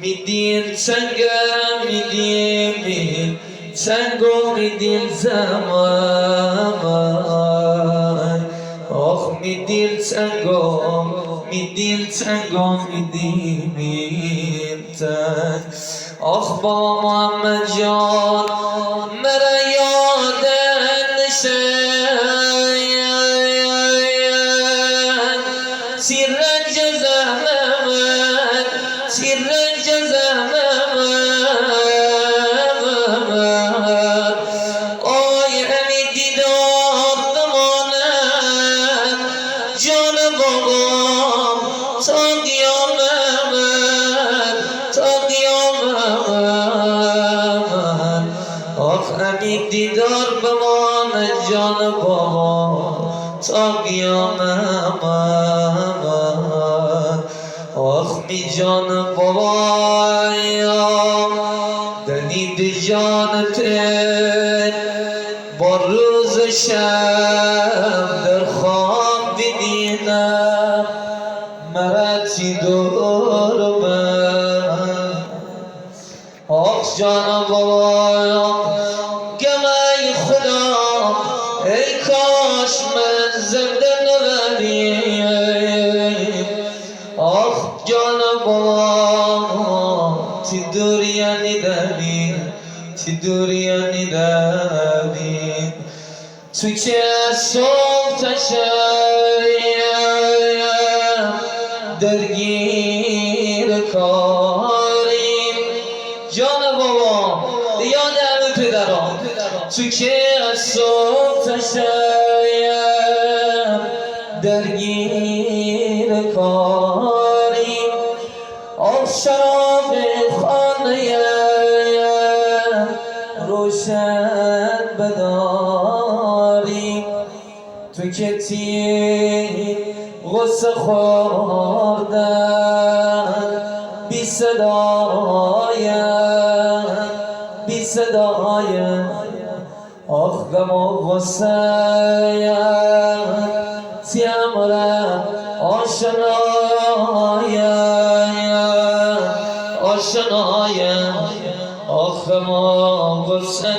میدین سنگم میدین سنگو میدین زمان آخ میدین سنگو میدین تن آخ با محمد جان مرا یادت نشه سیر جزمم سیر جزمم آی همی دیدار نمانم جان بابام تا قیامت آخ همی دیدار بمان جان بابام تا قیامت آخ می جان بابایا دنید جانت با روز شب در خواب ببینم مرتی دور من آخ جان بابایا گمای خدا ای کاش من زنده نبودی آخ جان بابا تی دوریانی دمی تو که از صبح تا شب درگیر کاریم جان بابا یاد همه پدران تو که از صبح تا شب درگیر کاریم آب شراب خانه روشن بداریم تو که تی غصه خوردن بی صدایم آخ غم و غصه تیم را آشنایم آخ غم و غصه